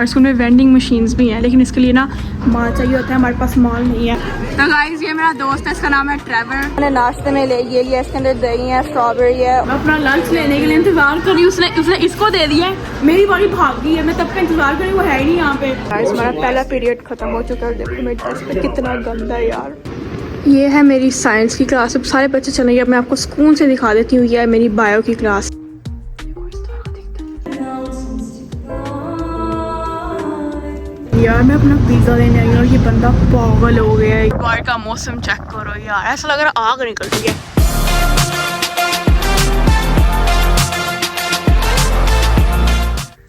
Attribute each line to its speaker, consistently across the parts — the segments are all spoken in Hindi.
Speaker 1: हमारे स्कूल में वेंडिंग मशीन्स भी हैं, लेकिन इसके लिए ना माल चाहिए होता है, हमारे पास माल नहीं है। तो गाइस ये मेरा दोस्त है, इसका नाम है ट्रेवर। मैंने नाश्ते में ले ये लिया, इसके अंदर दही है, स्ट्रॉबेरी है। मैं अपना लंच लेने के लिए इंतजार कर रही हूँ, उसने इसको दे दिया है, मेरी बारी भाग गई है, मैं तब का इंतजार कर रही हूँ, वो है ही नहीं यहाँ पे। गाइस हमारा पहला पीरियड खत्म हो चुका है, देखो मेरे ड्रेस पे कितना गंदा है यार। ये है मेरी साइंस की क्लास, अब सारे बच्चे चले गए, मैं आपको स्कूल से दिखा देती हूँ। ये है मेरी बायो की क्लास। यार मैं अपना पिज़्ज़ा लेने आई और ये बंदा पागल हो गया है। बाहर का मौसम चेक करो यार, ऐसा लग रहा है आग निकल रही है।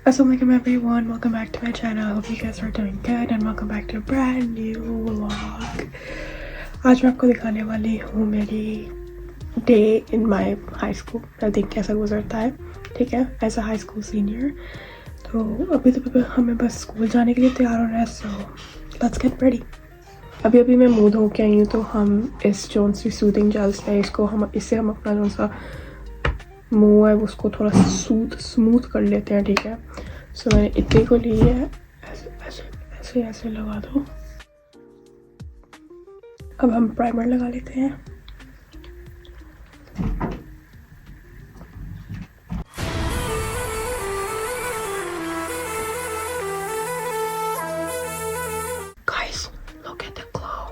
Speaker 1: Assalamualaikum everyone, welcome back to my channel. I hope you guys are doing good and welcome back to a brand new vlog. आज मैं आपको दिखाने वाली हूँ मेरी day in my high school, I think कैसा गुजरता है, ठीक है, as a high school senior. तो अभी तो हमें बस स्कूल जाने के लिए तैयार होना है, सो लेट्स गेट रेडी। अभी मैं मुँह धो के आई हूँ, तो हम इस जोन सी सूदिंग जेल्स है, इससे हम अपना जो सा मुँह है उसको थोड़ा स्मूथ कर लेते हैं, ठीक है। सो मैंने इतने को ली है, ऐसे लगा दो। अब हम प्राइमर लगा लेते हैं। Guys, look at the glow.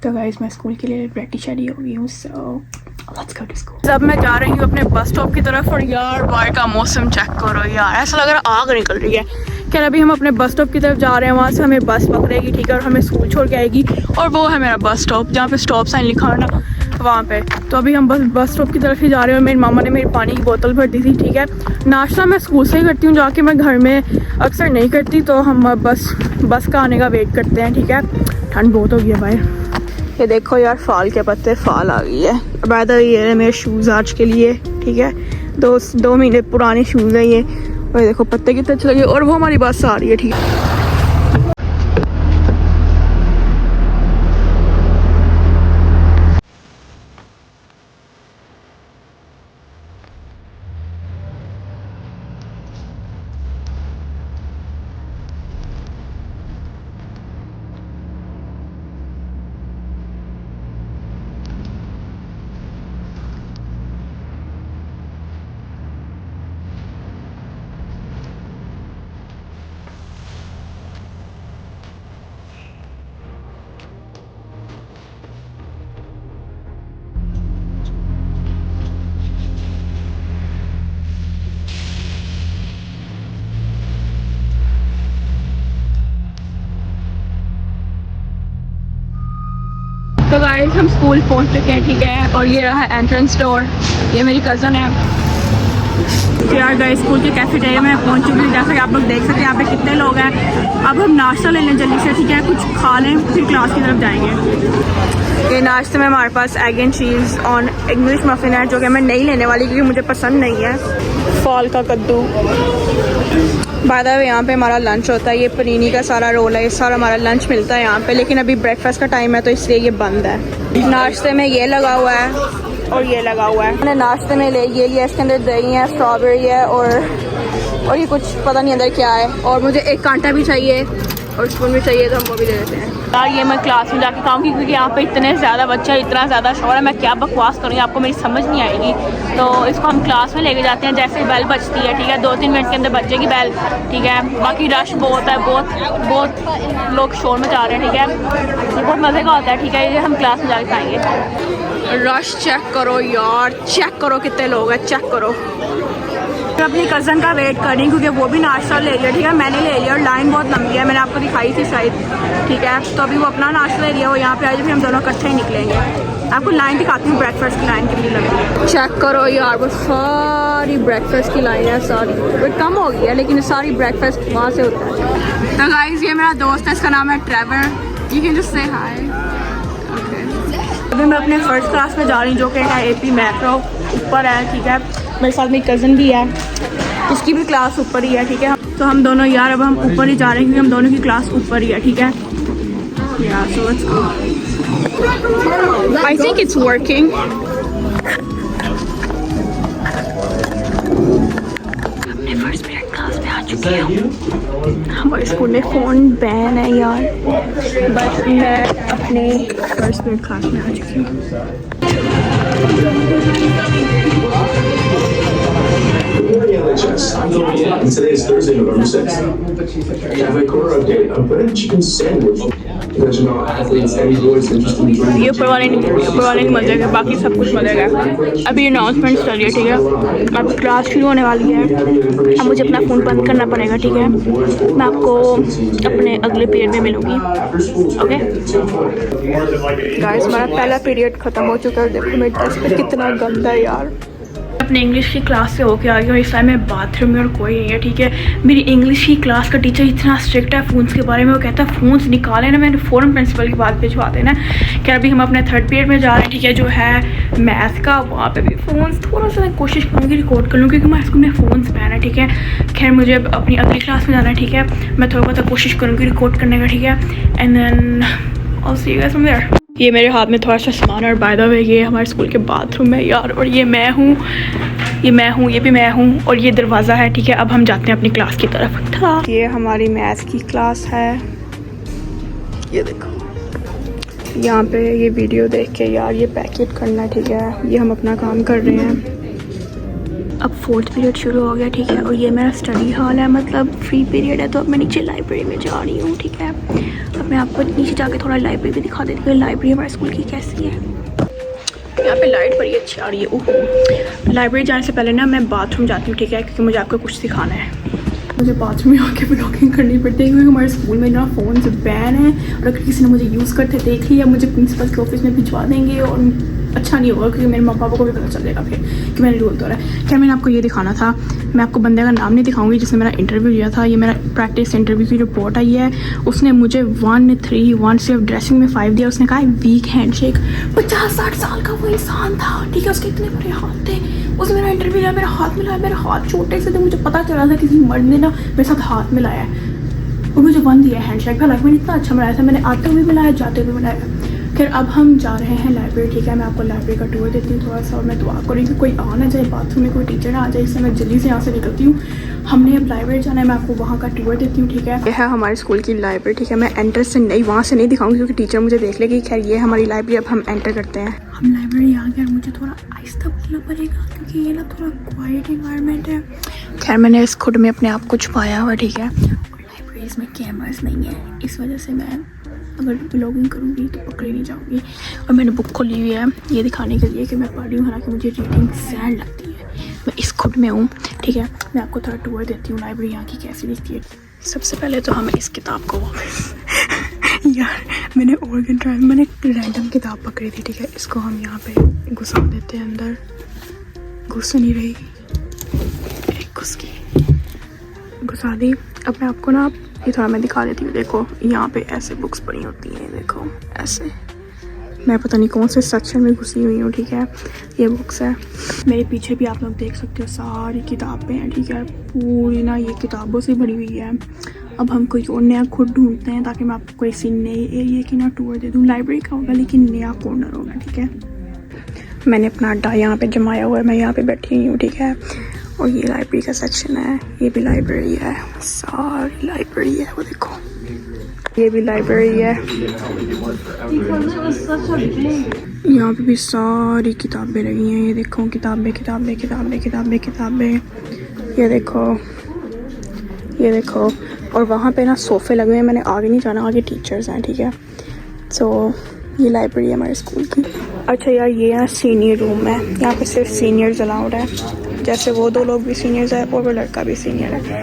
Speaker 1: तो गाइस मैं स्कूल के लिए रेडी हो गई हूँ, so let's go to school. अब मैं जा रही हूँ अपने बस स्टॉप की तरफ और यार बाहर का मौसम चेक करो यार, ऐसा लग रहा है आग निकल रही है। क्या अभी हम अपने बस स्टॉप की तरफ जा रहे हैं, वहाँ से हमें बस पकड़ेगी, ठीक है, और हमें स्कूल छोड़ के आएगी। और वो है मेरा बस स्टॉप, जहाँ पे स्टॉप साइन लिखा है ना, वहाँ पे। तो अभी हम बस स्टॉप की तरफ ही जा रहे हैं और मेरी मामा ने मेरी पानी की बोतल भर दी थी, ठीक है। नाश्ता मैं स्कूल से ही करती हूँ जाके, मैं घर में अक्सर नहीं करती। तो हम बस का आने का वेट करते हैं, ठीक है। ठंड बहुत हो गई है भाई। ये देखो यार फाल के पत्ते, फाल आ गई है। बाय द वे ये मेरे शूज़ आज के लिए, ठीक है, 2 महीने पुराने शूज़ हैं ये। और ये देखो पत्ते कितने अच्छे लगे, और वो हमारी बस आ रही है, ठीक है। तो गाइस हम स्कूल पहुंच चुके हैं, ठीक है, और ये रहा एंट्रेंस डोर। ये मेरी कज़न है। तो यार गाइस स्कूल के कैफेटेरिया में पहुंच चुके हैं, जैसे कि आप लोग देख सकते हैं यहाँ पे कितने लोग हैं। अब हम नाश्ता ले लें जल्दी से, ठीक है, कुछ खा लें, फिर क्लास की तरफ जाएंगे। ये नाश्ते में हमारे पास एग एंड चीज़ और इंग्लिश मफिन है, जो कि मैं नहीं लेने वाली क्योंकि मुझे पसंद नहीं है। फॉल का कद्दू। बाय द वे यहाँ पे हमारा लंच होता है, ये पनीनी का सारा रोल है, ये सारा हमारा लंच मिलता है यहाँ पे। लेकिन अभी ब्रेकफास्ट का टाइम है तो इसलिए ये बंद है। नाश्ते में ये लगा हुआ है और ये लगा हुआ है। मैंने नाश्ते में ये लिया, इसके अंदर दही है, स्ट्रॉबेरी है और ये कुछ पता नहीं अंदर क्या है। और मुझे एक कांटा भी चाहिए और स्पून भी चाहिए, तो हम वो भी दे देते हैं। यार ये मैं क्लास में जाके खाऊंगी क्योंकि यहाँ पे इतने ज़्यादा बच्चे, इतना ज़्यादा शोर है, मैं क्या बकवास करूँगी आपको मेरी समझ नहीं आएगी। तो इसको हम क्लास में लेके जाते हैं, जैसे बेल बजती है, ठीक है, 2-3 मिनट के अंदर बजेगी बेल, ठीक है। बाकी रश बहुत है, बहुत लोग शोर मचा रहे हैं, ठीक है। ये बहुत मज़े का होता है, ठीक है। ये हम क्लास में जाके खाएँगे। रश चेक करो यार, चेक करो कितने लोग हैं, चेक करो। मैं अपनी कज़न का वेट कर रही हूँ क्योंकि वो भी नाश्ता ले लिया, ठीक है, मैंने ले लिया और लाइन बहुत लंबी है, मैंने आपको दिखाई थी शायद, ठीक है। तो अभी वो अपना नाश्ता ले लिया, वो यहाँ पे आए फिर हम दोनों इकट्ठे ही निकलेंगे। आपको लाइन दिखाती हूँ ब्रेकफास्ट की लाइन कितनी लंबी। चेक करो यार, वो सारी ब्रेकफास्ट की लाइन है, सारी वो कम हो गई है लेकिन सारी ब्रेकफास्ट वहाँ से होता है। तो गाइस ये मेरा दोस्त है, इसका नाम है Trevor, you can just say हाय। अभी मैं अपने फर्स्ट क्लास में जा रही हूँ जो कि है AP मैक्रो, ऊपर है, ठीक है। मेरे साथ मेरी कज़न भी है, उसकी भी क्लास ऊपर ही है, ठीक है। तो हम दोनों यार अब हम ऊपर ही जा रहे हैं क्योंकि हम दोनों की क्लास ऊपर ही है, ठीक है यार। सो let's go, I think it's working. अपने फर्स्ट पीरियड क्लास में आ चुके हैं। हमारे स्कूल में फ़ोन बैन है यार, बस मैं अपने फर्स्ट पीरियड क्लास में आ चुकी हूँ।
Speaker 2: And today is Thursday, November 6th. Cafe Corner update. I put in chicken sandwich. Because you know, athletes, any boys interested in joining.
Speaker 1: ये ऊपर वाले नहीं मजे का, बाकी सब कुछ मजे का। अभी अनाउंसमेंट चल रही है, ठीक है। अब क्लास शुरू होने वाली है, अब मुझे अपना फ़ोन बंद करना पड़ेगा, ठीक है। मैं आपको अपने अगले पीरियड में मिलूँगी, ओके गाइस। हमारा पहला पीरियड ख़त्म हो चुका है, देखो मेरे ड्रेस पे कितना गंदा है यार। अपने इंग्लिश की क्लास से होके आ गई और इस टाइम मैं बाथरूम में और कोई नहीं है, ठीक है। मेरी इंग्लिश की क्लास का टीचर इतना स्ट्रिक्ट है फ़ोन्स के बारे में, वो कहता है फ़ोन्स निकाले ना, मैंने फ़ौरन प्रिंसिपल की बात भिजवा देना। क्या अभी हम अपने थर्ड पीरियड में जा रहे हैं, ठीक है, जो है मैथ का, वहाँ पे भी फ़ोन्स थोड़ा सा मैं कोशिश करूँगी रिकॉर्ड कर लूँ क्योंकि हमारे स्कूल में फ़ोन्स बैन है, ठीक है। खैर मुझे अपनी अगली क्लास में जाना है, ठीक है, मैं थोड़ा बहुत कोशिश करूँगी रिकॉर्ड करने का, ठीक है। And then all see you guys from there. ये मेरे हाथ में थोड़ा सा सामान और बाय द वे ये हमारे स्कूल के बाथरूम है यार, और ये मैं हूँ, ये भी मैं हूँ, और ये दरवाज़ा है, ठीक है। अब हम जाते हैं अपनी क्लास की तरफ। ये हमारी मैथ्स की क्लास है, ये देखो यहाँ पे ये वीडियो देख के यार ये पैकेट करना है, ठीक है। ये हम अपना काम कर रहे हैं। अब फोर्थ पीरियड शुरू हो गया, ठीक है, और ये मेरा स्टडी हॉल है, मतलब फ्री पीरियड है। तो अब मैं नीचे लाइब्रेरी में जा रही हूँ, ठीक है। अब मैं आपको नीचे जाके थोड़ा लाइब्रेरी भी दिखा देती हूँ, लाइब्रेरी हमारे स्कूल की कैसी है। यहाँ पे लाइट बड़ी अच्छी आ रही है। ओह, लाइब्रेरी जाने से पहले ना मैं बाथरूम जाती हूँ, ठीक है, क्योंकि मुझे आपको कुछ सिखाना है। मुझे बाथरूम में आके ब्लॉगिंग करनी पड़ती है क्योंकि हमारे स्कूल में ना फ़ोन बैन है, और अगर किसी ने मुझे यूज़ करते देख लिया मुझे प्रिंसिपल के ऑफिस में भिजवा देंगे और अच्छा नहीं होगा क्योंकि मेरे माँ पापा को भी पता चल जाएगा फिर कि मैंने रूल तोड़ा है। क्या मैंने आपको ये दिखाना था, मैं आपको बंदे का नाम नहीं दिखाऊंगी जिसने मेरा इंटरव्यू लिया था। ये मेरा प्रैक्टिस इंटरव्यू की रिपोर्ट आई है। उसने मुझे 1 सिर्फ ड्रेसिंग में 5 दिया। उसने कहा वीक हैंडशेक। 50-60 साल का वो इंसान था, ठीक है, उसके इतने बड़े हाथ थे। उसने मेरा इंटरव्यू लिया, मेरा हाथ मिलाया, मेरा हाथ छोटे से थे, मुझे पता चला था किसी मर्द ने ना मेरे साथ हाथ मिलाया है और मुझे 1 दिया हैंडशेक। हालांकि मैंने इतना अच्छा मिलाया था, मैंने आते हुए मिलाया, जाते हुए मिलाया। फिर अब हम जा रहे हैं लाइब्रेरी, ठीक है। मैं आपको लाइब्रेरी का टूर देती हूँ थोड़ा सा, और मैं दुआ करूँगी कि कोई आ ना जाए बाथरूम में, कोई टीचर ना आ जाए, इससे मैं जल्दी से यहाँ से निकलती हूँ। हमने अब लाइब्रेरी जाना है, मैं आपको वहाँ का टूर देती हूँ, ठीक है। यह है हमारे स्कूल की लाइब्रेरी, ठीक है। मैं एंटर से नहीं, वहाँ से नहीं दिखाऊंगी क्योंकि टीचर मुझे देख लेगी। खैर ये हमारी लाइब्रेरी, अब हम एंटर करते हैं। हम लाइब्रेरी आ गए और मुझे थोड़ा आहिस्ता बोलना पड़ेगा क्योंकि ये ना थोड़ा क्वाइट इन्वायरमेंट है। खैर मैंने इस खुद में अपने आप को छुपाया हुआ, ठीक है। और लाइब्रेरीज में कैमरास नहीं है, इस वजह से मैं अगर ब्लॉगिंग करूँगी तो पकड़ी नहीं जाऊँगी। और मैंने बुक खोली हुई है ये दिखाने के लिए कि मैं पढ़ रही हूँ, हालांकि मुझे रीडिंग सैड लगती है। मैं इस खुद में हूँ, ठीक है। मैं आपको थोड़ा टूर देती हूँ लाइब्रेरी यहाँ की कैसी दिखती है। सबसे पहले तो हमें इस किताब को यार मैंने ऑर्गन ट्रायल, मैंने एक रैंडम किताब पकड़ी थी, ठीक है। इसको हम यहाँ पे घुसा देते हैं अंदर, घुस नहीं रही, घुस की घुसा दी। अब मैं आपको ना ये थोड़ा मैं दिखा देती हूँ। देखो यहाँ पे ऐसे बुक्स पड़ी होती हैं, देखो ऐसे। मैं पता नहीं कौन से सेक्शन में घुसी हुई हूँ, ठीक है। ये बुक्स है, मेरे पीछे भी आप लोग देख सकते हो सारी किताबें हैं, ठीक है। पूरी ना ये किताबों से भरी हुई है। अब हम कोई और नया खुद ढूंढते हैं ताकि मैं आपको किसी नए एरिया की ना टूर दे दूँ। लाइब्रेरी का होगा लेकिन नया कॉर्नर होगा, ठीक है। मैंने अपना अड्डा यहाँ पे जमाया हुआ है, मैं यहाँ पे बैठी हुई हूँ, ठीक है। और ये लाइब्रेरी का सेक्शन है, ये भी लाइब्रेरी है, सारी लाइब्रेरी है, वो देखो ये भी लाइब्रेरी है। यहाँ पे भी सारी किताबें लगी हैं, ये देखो किताबें किताबें किताबें किताबें किताबें, ये देखो ये देखो। और वहाँ पे ना सोफ़े लगे हुए हैं, मैंने आगे नहीं जाना, आगे टीचर्स हैं, ठीक है। तो ये लाइब्रेरी है हमारे स्कूल की। अच्छा यार ये यहाँ सीनियर रूम है, यहाँ पे सिर्फ सीनियर्स अलाउड है। जैसे वो 2 लोग भी सीनियर्स है और वो लड़का भी सीनियर है।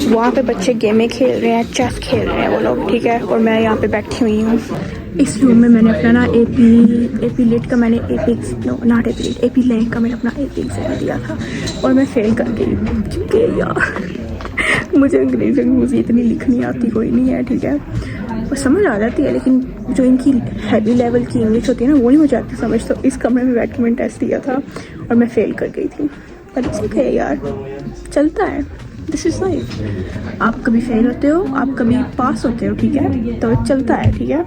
Speaker 1: वहाँ पे बच्चे गेमें खेल रहे हैं, चेस खेल रहे हैं वो लोग, ठीक है। और मैं यहाँ पे बैठी हुई हूँ इस रूम में। मैंने अपना ना एपी लिट का मैंने एपी लैंक का मैंने अपना एपी एग्जाम दिया था और मैं फेल कर गई क्योंकि यार मुझे अंग्रेजी मुझे इतनी लिखनी आती कोई नहीं है, ठीक है। और समझ आ जाती है लेकिन जो इनकी हैवी लेवल की इंग्लिश होती है ना वो नहीं मुझे आती समझ। तो इस कमरे में बैठ के मैंने टेस्ट दिया था और मैं फेल कर गई थी। पर इट्स ओके यार, चलता है, दिस इज़ लाइफ। आप कभी फेल होते हो, आप कभी पास होते हो, ठीक है, तो चलता है, ठीक है।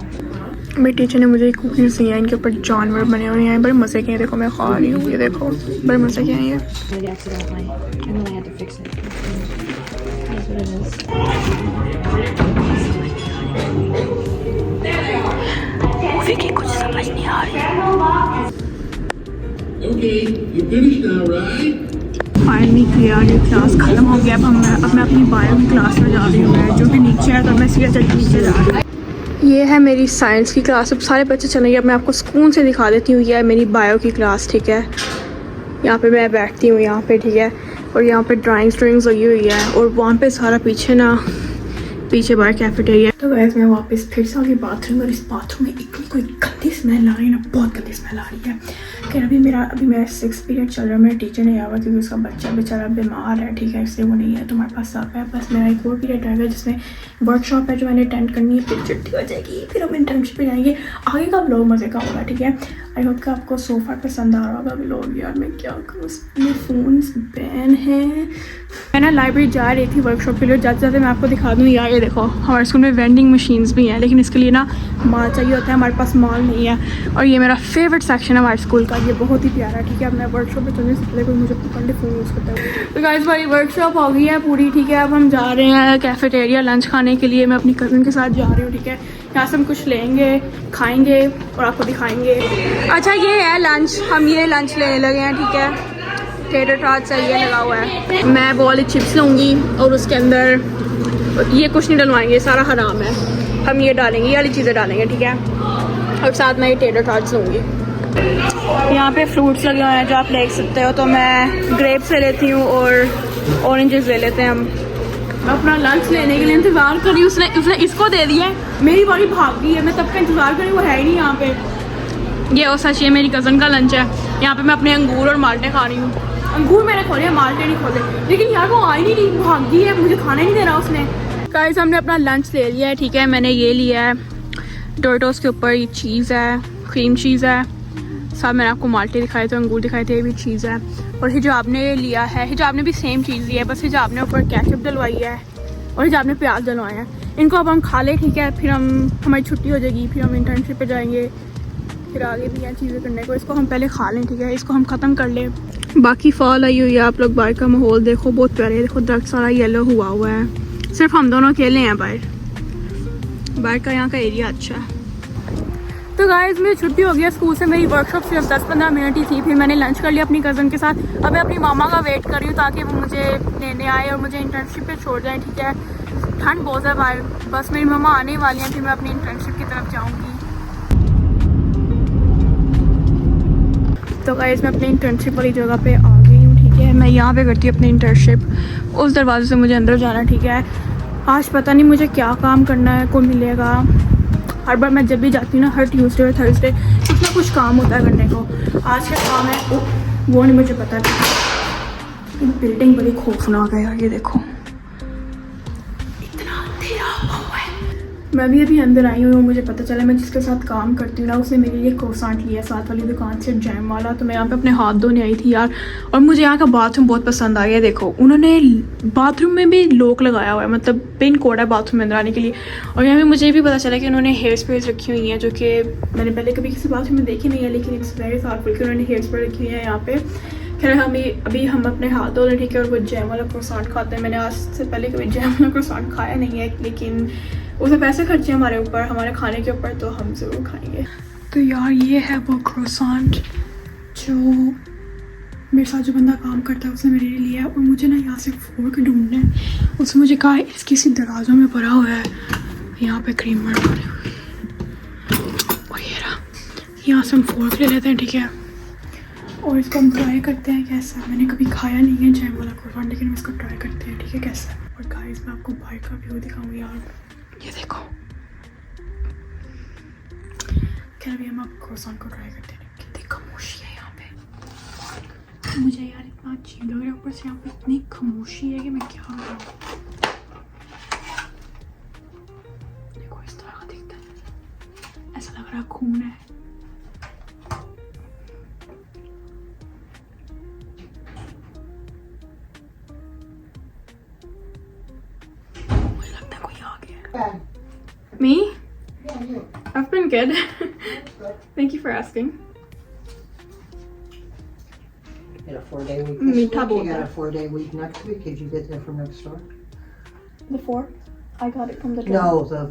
Speaker 1: मेरी टीचर ने मुझे कुकीज़ दी हैं, इनके ऊपर जानवर बने हुए हैं, बड़े मज़े के हैं। देखो मैं खा रही हूँ, ये देखो बड़े मज़े के हैं ये। मूवी की कुछ समझ नहीं आ रही। फाइनली क्लियर, ये क्लास खत्म हो गया। अब मैं अपनी बायो की क्लास में जा रही हूँ, जो कि नीचे है, तो मैं सीधा चल के नीचे जा रही हूँ। ये है मेरी साइंस की क्लास। अब सारे बच्चे चलेंगे, अब मैं आपको सुकून से दिखा देती हूँ। ये है मेरी बायो की क्लास, ठीक है। यहाँ पे मैं बैठती हूँ यहाँ पे, ठीक है। और यहाँ पे ड्राइंग्स लगी हुई है और वहाँ पे सारा पीछे बाहर कैफेटेरिया। तो गाइस मैं वापस फिर से आ गई बाथरूम, और इस बाथरूम में इतनी कोई गंदी स्मेल आ रही है ना, बहुत गंदी स्मेल आ रही है। खैर अभी मेरा 6th पीरियड चल रहा है। मेरे टीचर नहीं आया हुआ क्योंकि उसका बच्चा बेचारा बीमार है, ठीक है, इसलिए वो नहीं है। तुम्हारे पास आ गया। बस मेरा एक और पीरियड रहेगा जिसमें वर्कशॉप है जो मैंने अटेंड करनी है, फिर छुट्टी हो जाएगी, फिर हम इंटर्नशिप पे जाएंगे। आगे का व्लॉग मज़े का होगा, ठीक है। आई होप कि आपको सोफा पसंद आ रहा होगा व्लॉग। यार मैं क्या करूँ, मेरे फ़ोन्स बैन है। मैं ना लाइब्रेरी जा रही थी वर्कशॉप के लिए, जाते जाते मैं आपको दिखा दूँ। यार ये देखो हमारे स्कूल में वेंडिंग मशीन्स भी हैं, लेकिन इसके लिए ना माल चाहिए होता है, हमारे पास माल नहीं है। और ये मेरा फेवरेट सेक्शन है हमारे स्कूल का, ये बहुत ही प्यारा, ठीक है। अब मैं वर्कशॉप पे चलने से पहले कोई मुझे पकड़ ले, फ़ोन यूज़ करता है। तो गाइस हमारी वर्कशॉप हो गई है पूरी, ठीक है। अब हम जा रहे हैं कैफेटेरिया लंच खाने के लिए। मैं अपनी कज़न के साथ जा रही हूँ, ठीक है। यहाँ से हम कुछ लेंगे, खाएँगे और आपको दिखाएँगे। अच्छा ये है लंच, हम ये लंच लेने लगे हैं, ठीक है। टेटर टॉट सा ये लगा हुआ है। मैं वाली चिप्स लूँगी और उसके अंदर ये कुछ नहीं डलवाएंगे, सारा हराम है। हम ये डालेंगे, ये वाली चीज़ें डालेंगे, ठीक है। और साथ में ये टेटर टॉट्स लूँगी। यहाँ पे फ्रूट्स लगे हुए हैं जो आप देख सकते हो। तो मैं ग्रेप्स ले लेती हूँ और ऑरेंजेस ले लेते हैं हम। अपना लंच लेने के लिए इंतज़ार कर रही हूँ। उसने इसको दे दिया है, मेरी बारी भाग गई है। मैं तब का इंतज़ार कर रही हूँ, वो है ही नहीं यहाँ पे। ये और सच, ये मेरी कज़न का लंच है। यहाँ पे मैं अपने अंगूर और माल्टे खा रही हूँ। अंगूर मैंने खोले, माल्टे नहीं खोले, लेकिन यार वो आई नहीं, भाग गई है, मुझे खाना ही नहीं दे रहा उसने। गाइस हमने अपना लंच ले लिया है, ठीक है। मैंने ये लिया है डोरिटोस के ऊपर, ये चीज़ है, क्रीम चीज़ है। साथ मैंने आपको माल्टे दिखाए थे, अंगूर दिखाए थे, ये भी चीज़ है। और हिजाब ने लिया है, हिजाब ने भी सेम चीज़ ली है, बस हिजाब ने ऊपर केचप डलवाई है और हिजाब ने प्याज डलवाए हैं। इनको अब हम खा ले, ठीक है। फिर हमारी छुट्टी हो जाएगी, फिर हम इंटर्नशिप पे जाएंगे, फिर आगे भी हैं चीज़ें करने को। इसको हम पहले खा लें, ठीक है, इसको हम ख़त्म कर लें। बाकी फॉल आई हुई है, आप लोग बाहर का माहौल देखो, बहुत प्यारे। देखो दरख्त सारा येलो हुआ है, सिर्फ हम दोनों अकेले हैं बाहर का यहाँ का एरिया अच्छा है। तो गाइस मेरी छुट्टी हो गया स्कूल से। मेरी वर्कशॉप सिर्फ 10-15 मिनट ही थी, फिर मैंने लंच कर लिया अपनी कज़न के साथ। अब मैं अपनी मामा का वेट कर रही हूँ ताकि वो मुझे लेने आए और मुझे इंटर्नशिप पे छोड़ जाए, ठीक है। ठंड बहुत है बाहर, बस मेरी मामा आने वाली हैं, फिर मैं अपनी इंटर्नशिप की तरफ जाऊँगी। तो गाइस मैं अपनी इंटर्नशिप वाली जगह पे आ गई हूँ, ठीक है। मैं यहाँ पे करती हूँ अपनी इंटर्नशिप। उस दरवाजे से मुझे अंदर जाना, ठीक है। आज पता नहीं मुझे क्या काम करना है, कौन मिलेगा। हर बार मैं जब भी जाती हूँ ना, हर ट्यूसडे और थर्सडे कुछ ना कुछ काम होता है करने को। आज का काम है वो नहीं मुझे पता। बिल्डिंग बड़ी खौफनाक है यार, ये देखो इतना अंधेरा हुआ है। मैं भी अभी अंदर आई हूँ, मुझे पता चला मैं जिसके साथ काम करती हूँ ना उसने मेरे लिए क्रोसेंट लिया साथ वाली दुकान से, जैम वाला। तो मैं यहाँ पे अपने हाथ धोने आई थी यार, और मुझे यहाँ का बाथरूम बहुत पसंद आ गया। देखो उन्होंने बाथरूम में भी लॉक लगाया हुआ है, मतलब पिन कोड है बाथरूम में अंदर आने के लिए। और यहाँ पे मुझे भी पता चला कि उन्होंने हेयर स्प्रेज रखी हुई हैं, जो कि मैंने पहले कभी किसी बाथरूम में देखी नहीं है, लेकिन इट्स वेरी थाटफुल कि उन्होंने हेयर स्प्रे रखी हुई है यहाँ पे। खैर अभी हम अपने हाथ धो रहे, ठीक है। और वो जैम वाला क्रोसेंट खाते हैं। मैंने आज से पहले कभी जैम वाला क्रोसेंट खाया नहीं है, लेकिन उसे पैसे खर्चे हमारे ऊपर, हमारे खाने के ऊपर, तो हम ज़रूर खाएंगे। तो यार ये है वो क्रोसेंट जो मेरे साथ जो बंदा काम करता है उसने मेरे लिए लिया है। और मुझे ना यहाँ से फोर्क ढूंढना है। उसने मुझे कहा इसकी सी दराजों में भरा हुआ है, यहाँ पे क्रीम मार हुई और ये रहा। यहाँ से हम फोर्क ले लेते हैं, ठीक है। और इसको हम ट्राई करते हैं कैसा है। मैंने कभी खाया नहीं है जैम वाला क्रोसान, लेकिन हम इसको ट्राई करते हैं, ठीक है कैसा है। और गाइस मैं आपको बाहर का व्यू दिखाऊंगी यार, ये देखो। खैर अभी हम आप क्रोसान को ट्राई करते हैं। कितनी खामोशी है यहाँ पे, मुझे यार इतना अजीब लग रहा है, ऊपर से यहाँ पे इतनी खामोशी है कि मैं क्या बताऊँ। देखो इस तरह का दिखता है, ऐसा लग रहा है खून है। Me?
Speaker 3: Yeah, you.
Speaker 1: I've been good.
Speaker 3: Good.
Speaker 1: Thank you for asking.
Speaker 3: Got a 4-day week
Speaker 1: Meat
Speaker 3: this week.
Speaker 1: table.
Speaker 3: You got a 4-day week next week. Did you get that from next door?
Speaker 1: The fork? I got it from the
Speaker 3: No, the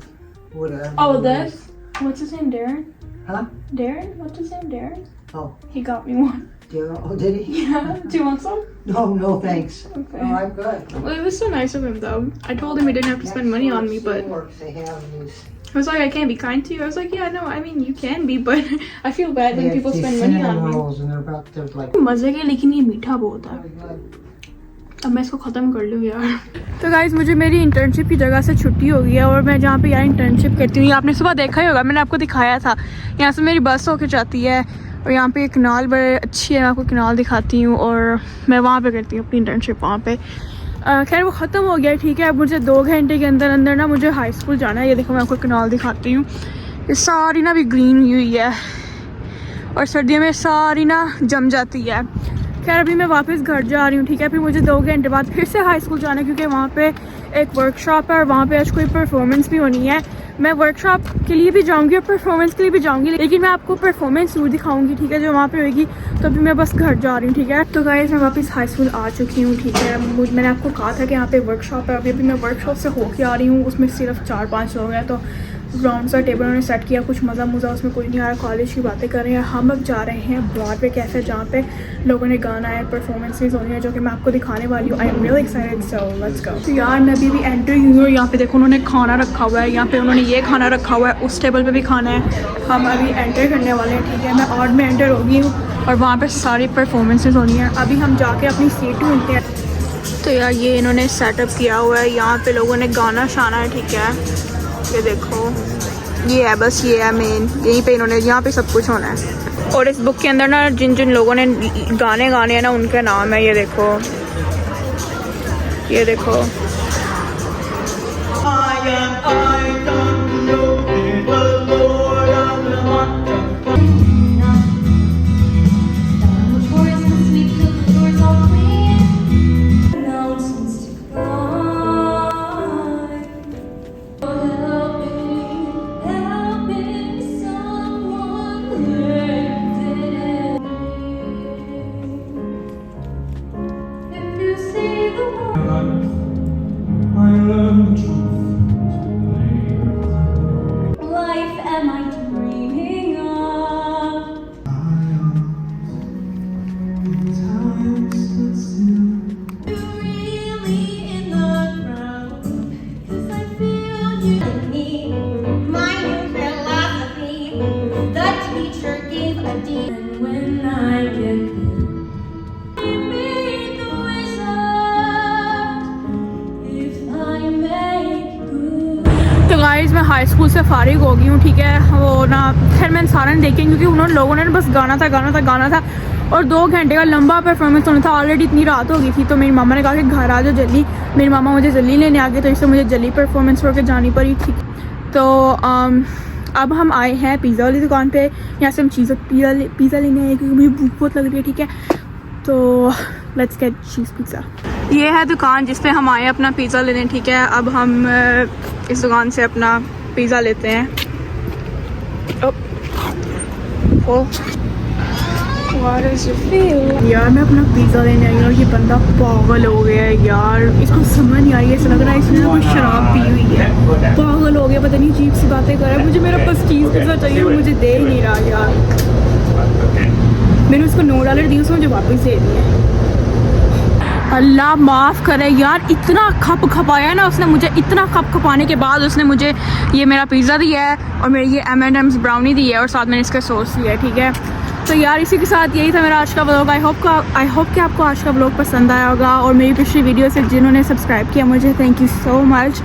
Speaker 3: whatever.
Speaker 1: Oh,
Speaker 3: it
Speaker 1: this?
Speaker 3: is.
Speaker 1: What's his name? Darren?
Speaker 3: Huh?
Speaker 1: Darren? What's his name? Darren?
Speaker 3: Oh,
Speaker 1: He got me one.
Speaker 3: oh, did he?
Speaker 1: Yeah. Do you want some?
Speaker 3: No, no, thanks.
Speaker 1: Okay.
Speaker 3: No, I'm good.
Speaker 1: Well, it was so nice of him, though. I told him he didn't have to spend money on me, but
Speaker 3: Works they have these.
Speaker 1: I was like, I can't be kind to you. I was like, yeah, no, I mean, you can be, but I feel bad
Speaker 3: They
Speaker 1: when
Speaker 3: have
Speaker 1: people
Speaker 3: these
Speaker 1: spend money
Speaker 3: cinnamon
Speaker 1: on me.
Speaker 3: rolls and they're about to like.
Speaker 1: मजे के, लेकिन ये मीठा बहुत है।
Speaker 3: Very good.
Speaker 1: अब मैं इसको ख़त्म कर लूँ यार। तो गाइज़ मुझे मेरी इंटर्नशिप की जगह से छुट्टी हो गई है और मैं जहाँ पे यार इंटर्नशिप करती हूँ, आपने सुबह देखा ही होगा, मैंने आपको दिखाया था। यहाँ से मेरी बस होकर जाती है और यहाँ पे एक कनाल बड़े अच्छी है, मैं आपको कनाल दिखाती हूँ और मैं वहाँ पे करती हूँ अपनी इंटर्नशिप वहाँ पे। खैर वो ख़त्म हो गया, ठीक है। अब मुझे 2 घंटे के अंदर अंदर ना मुझे हाई स्कूल जाना है। ये देखो मैं आपको कनाल दिखाती हूँ, ये सारी ना भी ग्रीन हुई हुई है और सर्दियों में सारी ना जम जाती है। खैर अभी मैं वापस घर जा रही हूँ, ठीक है। फिर मुझे 2 घंटे बाद फिर से हाई स्कूल जाना है क्योंकि वहाँ पे एक वर्कशॉप है और वहाँ पे आज कोई परफॉर्मेंस भी होनी है। मैं वर्कशॉप के लिए भी जाऊँगी और परफॉर्मेंस के लिए भी जाऊँगी, लेकिन मैं आपको परफॉर्मेंस जरूर दिखाऊँगी, ठीक है, जो वहाँ पे होगी। तो अभी मैं बस घर जा रही हूँ, ठीक है। तो गाइस मैं वापस हाई स्कूल आ चुकी हूँ, ठीक है। मैंने आपको कहा था कि यहाँ पे वर्कशॉप है, अभी मैं वर्कशॉप से होके आ रही हूँ। उसमें सिर्फ 4-5 लोग हैं, तो राउंड सा टेबल उन्होंने सेट किया, कुछ मज़ा उसमें कोई नहीं आ रहा, कॉलेज की बातें कर रहे हैं। हम अब जा रहे हैं ब्रॉडवे कैफ़े, जहाँ पे लोगों ने गाना है, परफॉर्मेंसेज होनी है, जो कि मैं आपको दिखाने वाली हूँ। I am really excited, so let's गो। तो यार मैं अभी भी एंटर हुई हूँ और यहाँ पे देखो उन्होंने खाना रखा हुआ है, यहाँ पे उन्होंने ये खाना रखा हुआ है, उस टेबल पे भी खाना है। हम अभी एंटर करने वाले हैं, ठीक है। मैं ऑड में एंटर हो गई हूँ और वहाँ पर सारी परफॉर्मेंसेज होनी है। अभी हम जाके अपनी सीट ढूंढते हैं। तो यार ये इन्होंने सेटअप किया हुआ है, यहाँ पे लोगों ने गाना शाना है, ठीक है। ये देखो ये है, बस ये है मेन, यहीं पे इन्होंने, यहाँ पे सब कुछ होना है। और इस बुक के अंदर ना जिन जिन लोगों ने गाने गाने हैं ना उनके नाम है, ये देखो, ये देखो।
Speaker 4: Life am I dreaming of? Really in the crowd, 'cause I feel you need my new philosophy. The teacher gave a D, and when I get there, meet the wizard. If I make good.
Speaker 1: तो गाइस मैं हाई स्कूल से फारिग हो गई हूँ, ठीक है। वो ना खैर मैंने सारा नहीं देखी क्योंकि उन्होंने लोगों ने बस गाना था और 2 घंटे का लंबा परफॉर्मेंस होना था। ऑलरेडी इतनी रात हो गई थी, तो मेरी मामा ने कहा कि घर आ जाओ जल्दी। मेरी मामा मुझे जल्दी लेने आ गए, तो इससे मुझे जल्दी परफॉर्मेंस करके जानी पड़ी थी। तो अब हम आए हैं पिज़्ज़ा वाली दुकान पे। यहाँ से हम पिज़्ज़ा लेने आए क्योंकि मुझे भूख बहुत लग रही है, ठीक है। तो लेट्स गेट चीज़ पिज़्ज़ा। ये है दुकान जिस पे हम आए अपना पिज़्ज़ा लेने, ठीक है। अब हम इस दुकान से अपना पिज़्ज़ा लेते हैं। यार मैं अपना पिज़्ज़ा लेने आई हूँ और ये बंदा पागल हो गया है यार, इसको समझ नहीं आ रही है, ऐसा लग रहा है इसने ना कोई शराब पी हुई है। पागल हो गया, पता नहीं अजीब सी बातें कर रहा है। मुझे मेरा बस चीज़ पिज़्ज़ा चाहिए, मुझे दे ही नहीं रहा यार। मैंने उसको $9 दिए, उसने मुझे वापस दे दिए। अल्लाह माफ़ करे यार, इतना खप खपाया ना उसने मुझे, इतना खप खपाने के बाद उसने मुझे ये मेरा पिज़्ज़ा दिया है और मेरी ये M&M's ब्राउनी दी है और साथ मैंने इसका सॉस दिया है, ठीक है। तो यार इसी के साथ यही था मेरा आज का व्लॉग। आई होप कि आपको आज का व्लॉग पसंद आया होगा। और मेरी पिछली वीडियो से जिन्होंने सब्सक्राइब किया मुझे थैंक यू सो मच।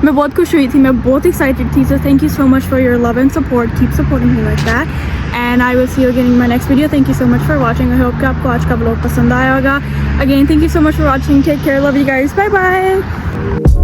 Speaker 1: मैं बहुत खुश हुई थी, मैं बहुत एक्साइटेड थी। So thank you so much for your love and support. Keep supporting me like that and I will see you again in my next video. Thank you so much for watching. I hope कि आपको आज का व्लॉग पसंद आया होगा। Again thank you so much for watching. Take care, love you guys, bye bye.